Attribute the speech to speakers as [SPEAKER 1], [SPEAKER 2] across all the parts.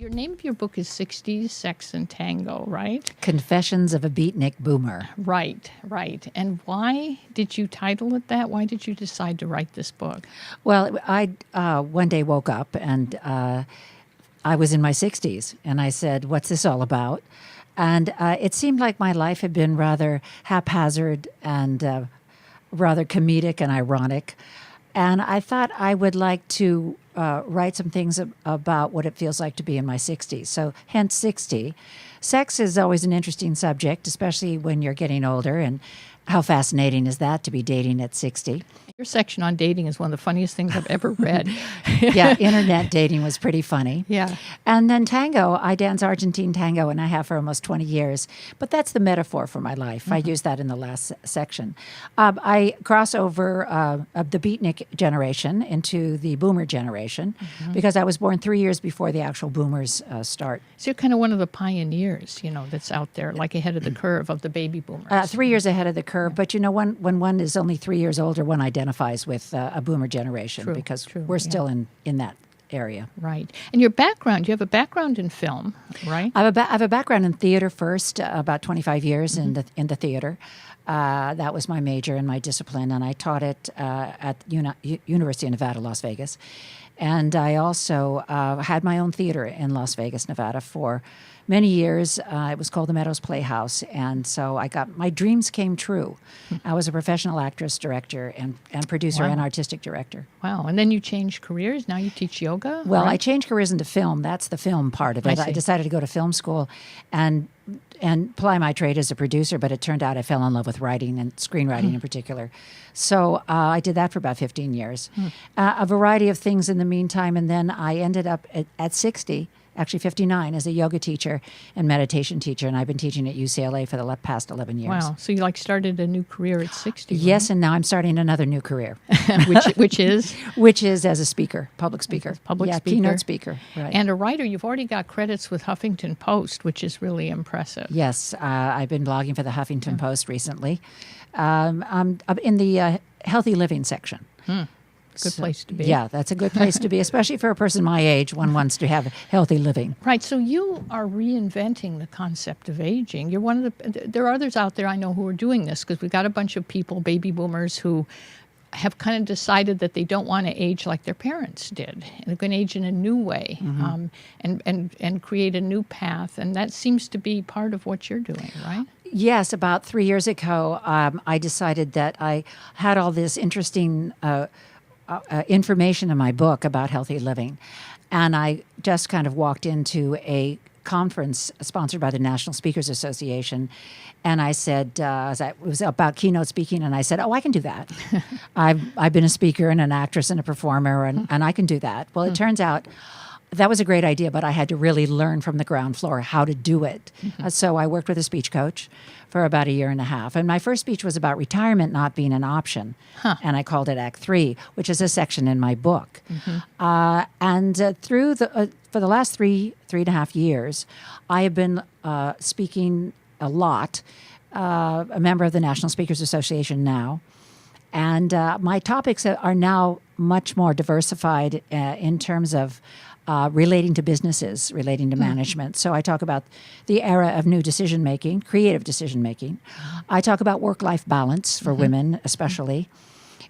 [SPEAKER 1] Your name of your book is 60s Sex and Tango, right?
[SPEAKER 2] Confessions of a Beatnik Boomer.
[SPEAKER 1] Right. And why did you title it that? Why did you decide to write this book?
[SPEAKER 2] Well, I one day woke up and I was in my 60s, and I said, "What's this all about?" And it seemed like my life had been rather haphazard and rather comedic and ironic. And I thought I would like to write some things about what it feels like to be in my 60s. So, hence 60. Sex is always an interesting subject, especially when you're getting older. And how fascinating is that to be dating at 60?
[SPEAKER 1] Your section on dating is one of the funniest things I've ever read.
[SPEAKER 2] Yeah, internet dating was pretty funny.
[SPEAKER 1] Yeah.
[SPEAKER 2] And then tango, I dance Argentine tango, and I have for almost 20 years. But that's the metaphor for my life. Mm-hmm. I use that in the last section. I cross over the beatnik generation into the boomer generation because I was born 3 years before the actual boomers start.
[SPEAKER 1] So you're kind of one of the pioneers, that's out there, like ahead of the curve of the baby boomers.
[SPEAKER 2] 3 years ahead of the curve. But, when one is only 3 years older, one identifies with a boomer generation because we're still in that area.
[SPEAKER 1] Right. And your background, you have a background in film, right?
[SPEAKER 2] I have a background in theater first, about 25 years in the theater. That was my major and my discipline, and I taught it at University of Nevada, Las Vegas. And I also had my own theater in Las Vegas, Nevada for many years. It was called the Meadows Playhouse, and so my dreams came true. I was a professional actress, director, and producer and artistic director.
[SPEAKER 1] Wow, and then you changed careers. Now you teach yoga?
[SPEAKER 2] Well,
[SPEAKER 1] right?
[SPEAKER 2] I changed careers into film. That's the film part of it. I decided to go to film school and ply my trade as a producer, but it turned out I fell in love with writing and screenwriting in particular. So I did that for about 15 years. A variety of things in the meantime, and then I ended up at 60, actually 59, as a yoga teacher and meditation teacher, and I've been teaching at UCLA for the past 11 years.
[SPEAKER 1] Wow, so you started a new career at 60, right?
[SPEAKER 2] Yes, and now I'm starting another new career.
[SPEAKER 1] which is?
[SPEAKER 2] Which is as a speaker, public speaker.
[SPEAKER 1] Speaker.
[SPEAKER 2] Keynote speaker. Right.
[SPEAKER 1] And a writer. You've already got credits with Huffington Post, which is really impressive.
[SPEAKER 2] Yes, I've been blogging for the Huffington Post recently. I'm in the healthy living section.
[SPEAKER 1] Good place to be.
[SPEAKER 2] Yeah, that's a good place to be, especially for a person my age. One wants to have healthy living.
[SPEAKER 1] Right. So you are reinventing the concept of aging. You're one of there are others out there I know who are doing this because we've got a bunch of people, baby boomers, who have kind of decided that they don't want to age like their parents did. And they're going to age in a new way and create a new path. And that seems to be part of what you're doing, right?
[SPEAKER 2] Yes, about 3 years ago, I decided that I had all this interesting information in my book about healthy living. And I just kind of walked into a conference sponsored by the National Speakers Association. And I said, it was about keynote speaking, and I said, I can do that. I've been a speaker and an actress and a performer, and I can do that. Well, it turns out that was a great idea, but I had to really learn from the ground floor how to do it. So I worked with a speech coach for about a year and a half. And my first speech was about retirement not being an option. And I called it Act 3, which is a section in my book. For the last three and a half years, I have been speaking a lot, a member of the National Speakers Association now. And my topics are now much more diversified in terms of relating to businesses, relating to management. So I talk about the era of new decision-making, creative decision-making. I talk about work-life balance for women especially.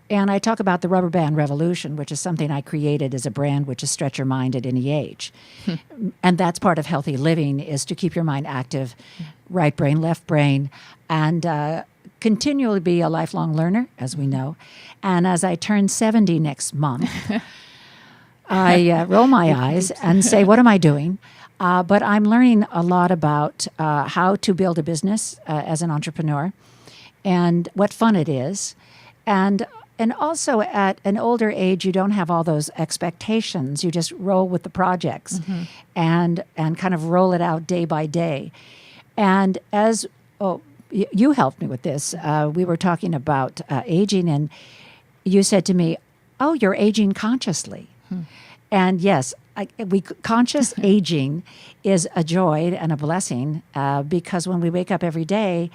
[SPEAKER 2] And I talk about the rubber band revolution, which is something I created as a brand, which is stretch your mind at any age. And that's part of healthy living, is to keep your mind active, right brain, left brain, and continually be a lifelong learner, as we know. And as I turn 70 next month, I roll my eyes and say, what am I doing? But I'm learning a lot about how to build a business as an entrepreneur and what fun it is. And also at an older age, you don't have all those expectations. You just roll with the projects and kind of roll it out day by day. And you helped me with this. We were talking about aging, and you said to me, you're aging consciously. And yes, conscious aging is a joy and a blessing because when we wake up every day,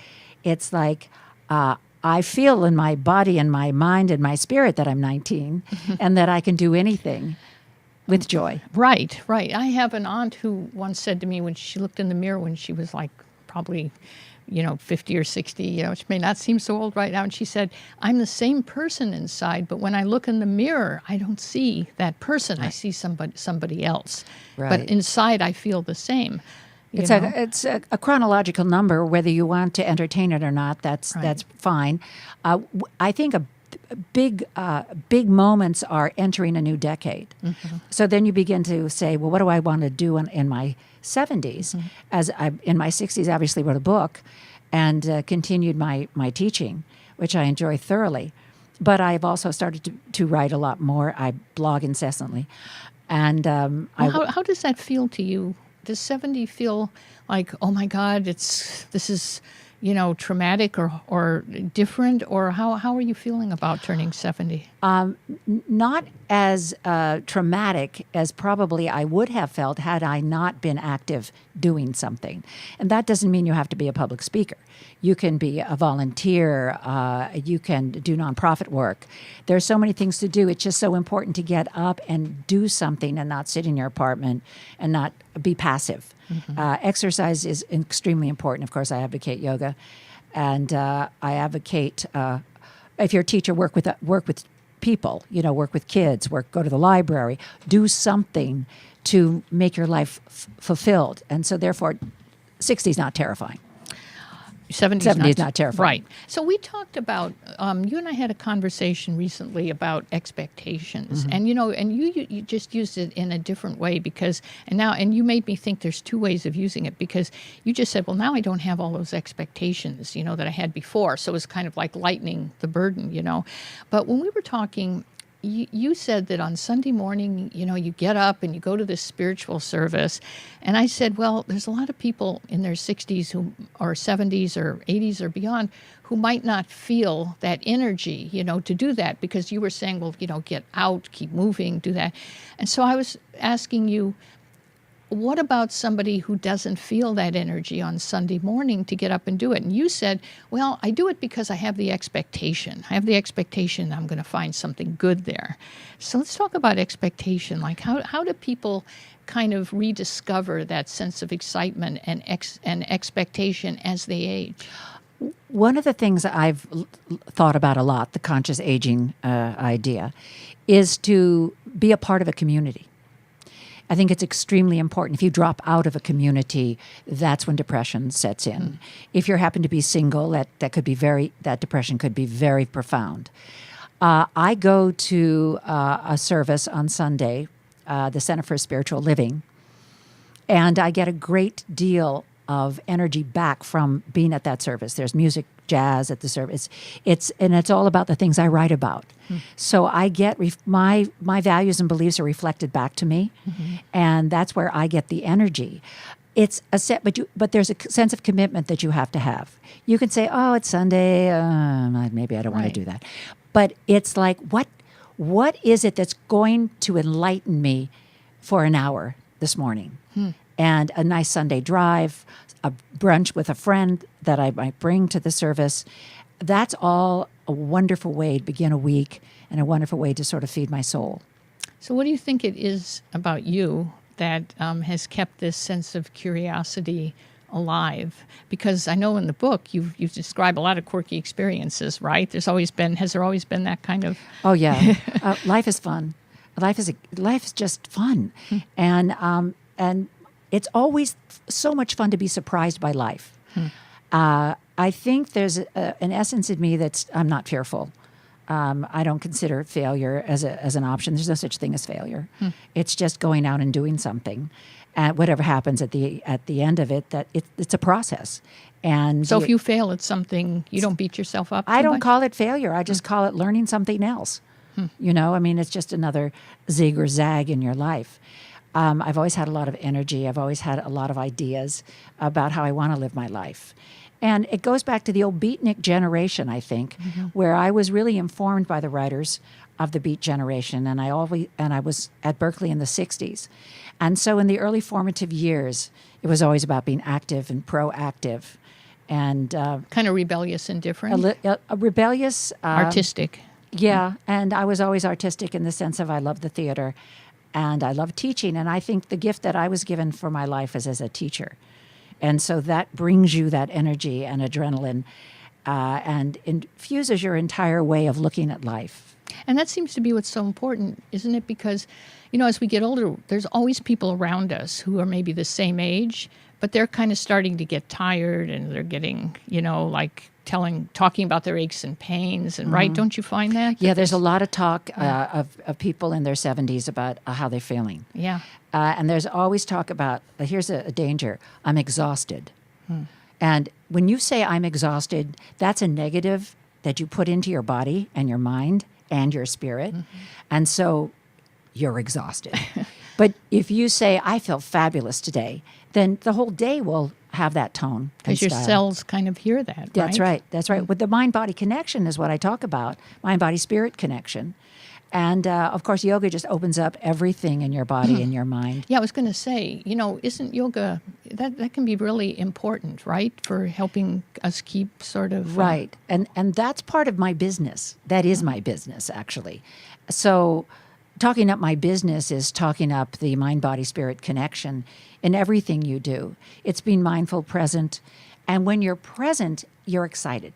[SPEAKER 2] it's like I feel in my body and my mind and my spirit that I'm 19 and that I can do anything. with joy.
[SPEAKER 1] Right, right. I have an aunt who once said to me when she looked in the mirror when she was like probably, 50 or 60, which may not seem so old right now. And she said, I'm the same person inside, but when I look in the mirror, I don't see that person. I see somebody else.
[SPEAKER 2] Right.
[SPEAKER 1] But inside, I feel the same.
[SPEAKER 2] It's a chronological number, whether you want to entertain it or not. That's fine. I think big moments are entering a new decade. Mm-hmm. So then you begin to say, well, what do I want to do in my 70s? Mm-hmm. As in my 60s, obviously wrote a book and continued my teaching, which I enjoy thoroughly. But I've also started to write a lot more. I blog incessantly. And
[SPEAKER 1] how does that feel to you? Does 70 feel like, oh my God, this is, traumatic or different? Or how are you feeling about turning 70?
[SPEAKER 2] Not as traumatic as probably I would have felt had I not been active doing something. And that doesn't mean you have to be a public speaker. You can be a volunteer. You can do nonprofit work. There's so many things to do. It's just so important to get up and do something and not sit in your apartment and not be passive. Mm-hmm. Exercise is extremely important. Of course, I advocate yoga, and I advocate if you're a teacher, work with people. Work with kids. Go to the library. Do something to make your life fulfilled. And so, therefore, 60 is not terrifying.
[SPEAKER 1] 70
[SPEAKER 2] is not terrifying.
[SPEAKER 1] Right. So we talked about, you and I had a conversation recently about expectations. Mm-hmm. And, you just used it in a different way and you made me think there's two ways of using it, because you just said, well, now I don't have all those expectations, that I had before. So it was kind of like lightening the burden, But when we were talking, you said that on Sunday morning, you get up and you go to this spiritual service. And I said, well, there's a lot of people in their 60s or 70s or 80s or beyond who might not feel that energy, to do that, because you were saying, well, get out, keep moving, do that. And so I was asking you, what about somebody who doesn't feel that energy on Sunday morning to get up and do it? And you said, well, I do it because I have the expectation. I have the expectation I'm going to find something good there. So let's talk about expectation. Like how do people kind of rediscover that sense of excitement and expectation as they age?
[SPEAKER 2] One of the things I've thought about a lot, the conscious aging idea, is to be a part of a community. I think it's extremely important. If you drop out of a community, that's when depression sets in. Mm. If you happen to be single, that depression could be very profound. I go to a service on Sunday, the Center for Spiritual Living, and I get a great deal of energy back from being at that service. There's music, jazz at the service. It's all about the things I write about. Mm. So I get my values and beliefs are reflected back to me, mm-hmm. and that's where I get the energy. It's a set, but there's a sense of commitment that you have to have. You can say, "Oh, it's Sunday. Maybe I don't want to do that," but it's like, what is it that's going to enlighten me for an hour this morning? Hmm. And a nice Sunday drive, a brunch with a friend that I might bring to the service. That's all a wonderful way to begin a week and a wonderful way to sort of feed my soul.
[SPEAKER 1] So what do you think it is about you that has kept this sense of curiosity alive? Because I know in the book you've described a lot of quirky experiences, right? Has there always been that kind of...
[SPEAKER 2] Oh, yeah. Life is fun. Life is just fun. Hmm. And it's always so much fun to be surprised by life. Hmm. I think there's an essence in me I'm not fearful. I don't consider failure as an option. There's no such thing as failure. Hmm. It's just going out and doing something. And whatever happens at the end of it, it's a process. And
[SPEAKER 1] so if you fail at something, you don't beat yourself up too
[SPEAKER 2] I don't
[SPEAKER 1] much?
[SPEAKER 2] call it failure. I just call it learning something else. Hmm. It's just another zig or zag in your life. I've always had a lot of energy. I've always had a lot of ideas about how I want to live my life. And it goes back to the old beatnik generation, I think, mm-hmm. where I was really informed by the writers of the Beat generation. And I was at Berkeley in the 60s. And so in the early formative years, it was always about being active and proactive. And
[SPEAKER 1] kind of rebellious and different?
[SPEAKER 2] A rebellious...
[SPEAKER 1] artistic.
[SPEAKER 2] Yeah. And I was always artistic in the sense of I loved the theater. and I love teaching. And I think the gift that I was given for my life is as a teacher. And so that brings you that energy and adrenaline and infuses your entire way of looking at life.
[SPEAKER 1] And that seems to be what's so important, isn't it? Because, as we get older, there's always people around us who are maybe the same age, but they're kind of starting to get tired and they're getting, like talking about their aches and pains. And right, don't you find that?
[SPEAKER 2] Yeah, there's a lot of talk of people in their 70s about how they're feeling.
[SPEAKER 1] Yeah.
[SPEAKER 2] And there's always talk about, here's a danger, I'm exhausted. And when you say I'm exhausted, that's a negative that you put into your body and your mind and your spirit. And so you're exhausted. But if you say, I feel fabulous today, then the whole day will have that tone.
[SPEAKER 1] Because your cells kind of hear that, right?
[SPEAKER 2] That's right. That's right. With the mind-body connection is what I talk about, mind-body-spirit connection. And, of course, yoga just opens up everything in your body and your mind.
[SPEAKER 1] Yeah, I was going to say, isn't yoga, that can be really important, right, for helping us keep sort of...
[SPEAKER 2] Right. And that's part of my business. That is my business, actually. So talking up my business is talking up the mind-body-spirit connection in everything you do. It's being mindful, present. And when you're present, you're excited.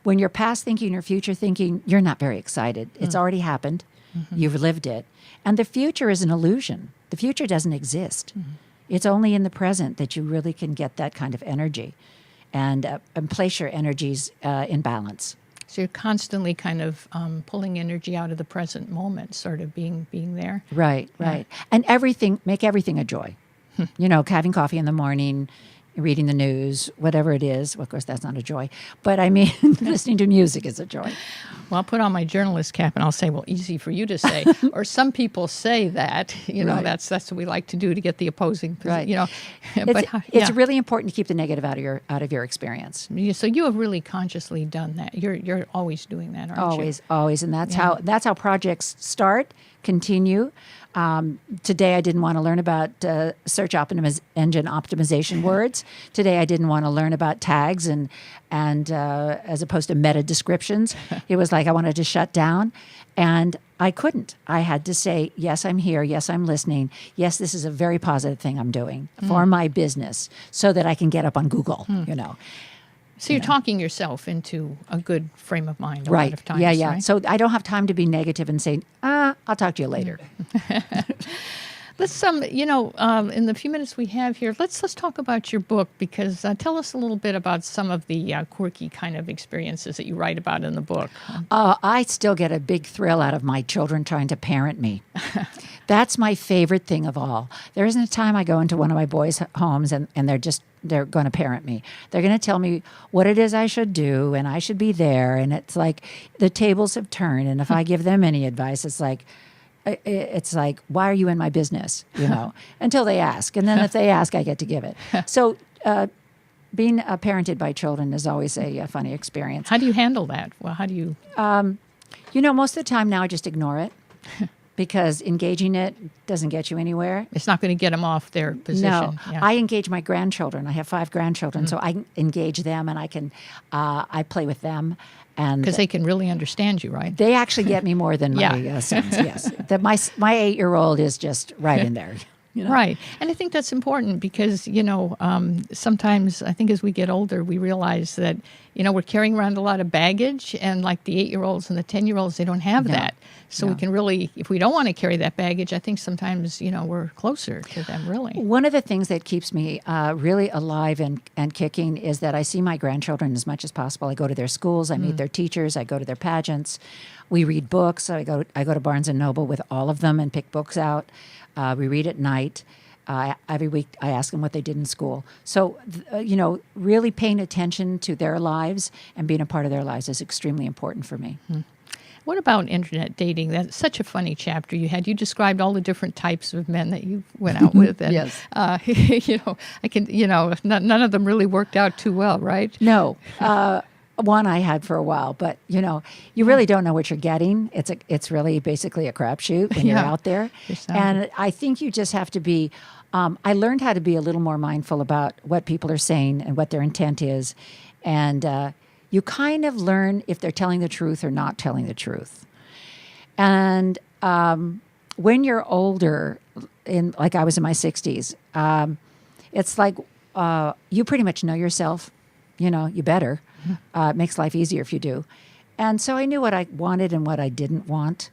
[SPEAKER 2] When you're past thinking or future thinking, you're not very excited. It's already happened. You've lived it. And the future is an illusion. The future doesn't exist. It's only in the present that you really can get that kind of energy and place your energies in balance.
[SPEAKER 1] So you're constantly kind of pulling energy out of the present moment, sort of being there.
[SPEAKER 2] Right, right. And make everything a joy. Having coffee in the morning, reading the news, whatever it is. Well, of course, that's not a joy. But I mean, listening to music is a joy.
[SPEAKER 1] Well, I'll put on my journalist cap and I'll say, well, easy for you to say. Or some people say that,
[SPEAKER 2] right.
[SPEAKER 1] that's what we like to do to get the opposing position.
[SPEAKER 2] Right. It's really important to keep the negative out of your experience.
[SPEAKER 1] So you have really consciously done that. You're always doing that, aren't you?
[SPEAKER 2] Always. And that's how projects start, continue. Today, I didn't want to learn about search engine optimization words. Today, I didn't want to learn about tags and as opposed to meta descriptions. It was like I wanted to shut down, and I couldn't. I had to say, yes, I'm here. Yes, I'm listening. Yes, this is a very positive thing I'm doing for my business so that I can get up on Google,
[SPEAKER 1] So you're talking yourself into a good frame of mind a
[SPEAKER 2] right.
[SPEAKER 1] lot of times,
[SPEAKER 2] Yeah.
[SPEAKER 1] right?
[SPEAKER 2] So I don't have time to be negative and say, I'll talk to you later.
[SPEAKER 1] Let's in the few minutes we have here, let's talk about your book, because tell us a little bit about some of the quirky kind of experiences that you write about in the book.
[SPEAKER 2] I still get a big thrill out of my children trying to parent me. That's my favorite thing of all. There isn't a time I go into one of my boys' homes and they're going to parent me. They're going to tell me what it is I should do, and I should be there. And it's like the tables have turned. And if I give them any advice, it's like, why are you in my business? Until they ask. And then if they ask, I get to give it. So being parented by children is always a funny experience.
[SPEAKER 1] How do you handle that? Well, how do you?
[SPEAKER 2] Most of the time now I just ignore it. Because engaging it doesn't get you anywhere.
[SPEAKER 1] It's not going to get them off their position.
[SPEAKER 2] No,
[SPEAKER 1] yeah.
[SPEAKER 2] I engage my grandchildren. I have 5 grandchildren, so I engage them, and I play with them, and
[SPEAKER 1] because they can really understand you, right?
[SPEAKER 2] They actually get me more than my sons. Yes, my 8-year-old is just right in there.
[SPEAKER 1] Right. And I think that's important because, sometimes I think as we get older, we realize that, we're carrying around a lot of baggage, and like the 8-year-olds and the 10-year-olds, they don't have that. So we can really, if we don't want to carry that baggage, I think sometimes, we're closer to them, really.
[SPEAKER 2] One of the things that keeps me really alive and kicking is that I see my grandchildren as much as possible. I go to their schools, I meet their teachers, I go to their pageants. We read books. I go to Barnes & Noble with all of them and pick books out. We read at night. Every week I ask them what they did in school. So, really paying attention to their lives and being a part of their lives is extremely important for me.
[SPEAKER 1] What about internet dating? That's such a funny chapter you had. You described all the different types of men that you went out with. And,
[SPEAKER 2] yes.
[SPEAKER 1] None of them really worked out too well, right?
[SPEAKER 2] No. One I had for a while, but you really don't know what you're getting. It's really basically a crapshoot when you're out there. And I think you just have to be. I learned how to be a little more mindful about what people are saying and what their intent is, and you kind of learn if they're telling the truth or not telling the truth. And when you're older, like I was in my 60s, it's like you pretty much know yourself. You know, you better. It makes life easier if you do. And so I knew what I wanted and what I didn't want.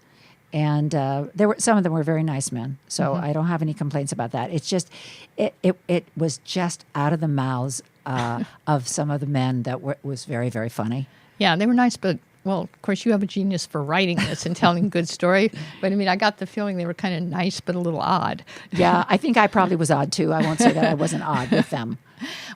[SPEAKER 2] And there were some of them were very nice men, so I don't have any complaints about that. It's just it was just out of the mouths of some of the men that was very, very funny.
[SPEAKER 1] Yeah, they were nice, but well, of course, you have a genius for writing this and telling a good story. But I mean, I got the feeling they were kind of nice, but a little odd.
[SPEAKER 2] Yeah, I think I probably was odd too. I won't say that I wasn't odd with them.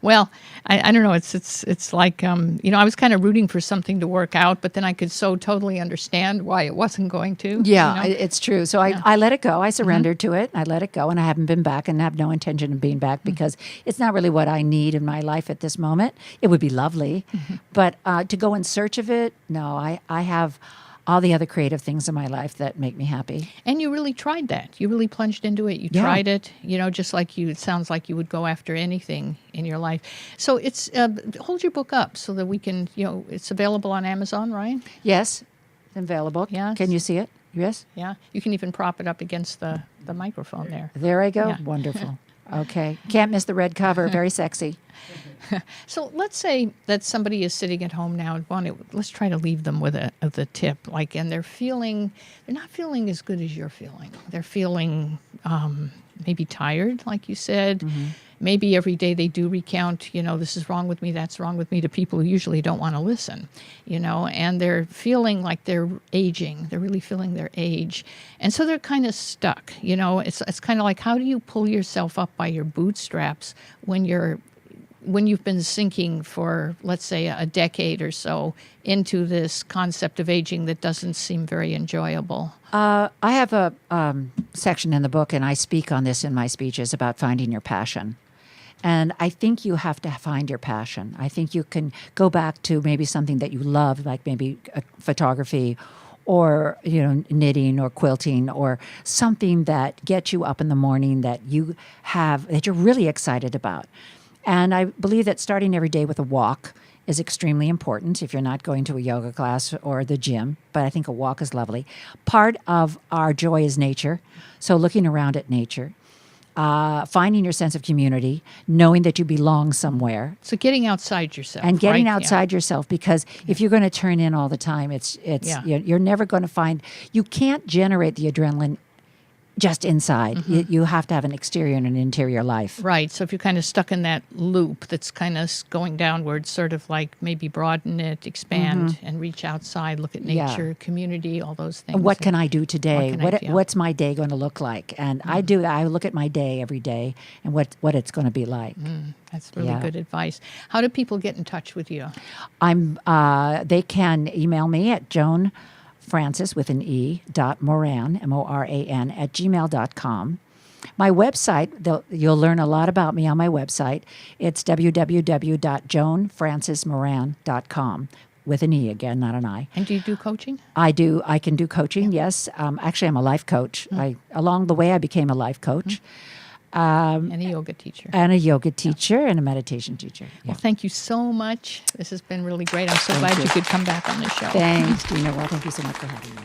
[SPEAKER 1] Well, I don't know. It's like I was kind of rooting for something to work out, but then I could so totally understand why it wasn't going to.
[SPEAKER 2] Yeah, it's true. So I let it go. I surrendered to it. I let it go, and I haven't been back, and have no intention of being back because it's not really what I need in my life at this moment. It would be lovely, but to go in search of it, no. I have all the other creative things in my life that make me happy.
[SPEAKER 1] And you really tried that. You really plunged into it. You tried it, just like it sounds like you would go after anything in your life. So it's, hold your book up so that we can, it's available on Amazon, right?
[SPEAKER 2] Yes, it's available.
[SPEAKER 1] Yes.
[SPEAKER 2] Can you see it? Yes?
[SPEAKER 1] Yeah. You can even prop it up against the microphone there.
[SPEAKER 2] There I go.
[SPEAKER 1] Yeah.
[SPEAKER 2] Wonderful. Okay. Can't miss the red cover. Very sexy.
[SPEAKER 1] So let's say that somebody is sitting at home now and let's try to leave them with a tip, and they're not feeling as good as you're feeling. They're feeling maybe tired, like you said. Maybe every day they do recount, this is wrong with me, that's wrong with me to people who usually don't want to listen, and they're feeling like they're aging. They're really feeling their age. And so they're kind of stuck, It's kind of like, how do you pull yourself up by your bootstraps when you've been sinking for, let's say, a decade or so into this concept of aging that doesn't seem very enjoyable?
[SPEAKER 2] I have a section in the book, and I speak on this in my speeches about finding your passion. And I think you have to find your passion. I think you can go back to maybe something that you love, like maybe photography or knitting or quilting or something that gets you up in the morning that you're really excited about. And I believe that starting every day with a walk is extremely important if you're not going to a yoga class or the gym, but I think a walk is lovely. Part of our joy is nature, so looking around at nature, finding your sense of community, knowing that you belong somewhere.
[SPEAKER 1] So getting outside yourself.
[SPEAKER 2] And getting
[SPEAKER 1] right?
[SPEAKER 2] outside yourself, because if you're going to turn in all the time, you're never going to find, you can't generate the adrenaline just inside. You have to have an exterior and an interior life.
[SPEAKER 1] Right. So if you're kind of stuck in that loop that's kind of going downward, sort of like maybe broaden it, expand, and reach outside, look at nature, community, all those things.
[SPEAKER 2] What can I do today? What's my day going to look like? And I do that. I look at my day every day and what it's going to be like.
[SPEAKER 1] That's really good advice. How do people get in touch with you?
[SPEAKER 2] They can email me at Joan Francis with an E, .Moran, Moran, at gmail.com. My website, you'll learn a lot about me on my website. It's www.joanfrancismoran.com, with an E again, not an I.
[SPEAKER 1] And do you do coaching?
[SPEAKER 2] I do. I can do coaching, yes. Actually, I'm a life coach. Along the way, I became a life coach.
[SPEAKER 1] And a yoga teacher.
[SPEAKER 2] And a yoga teacher and a meditation teacher. Yeah.
[SPEAKER 1] Well, thank you so much. This has been really great. I'm so glad you could come back on the show.
[SPEAKER 2] Thanks, Dina. Well, thank you so much for having me.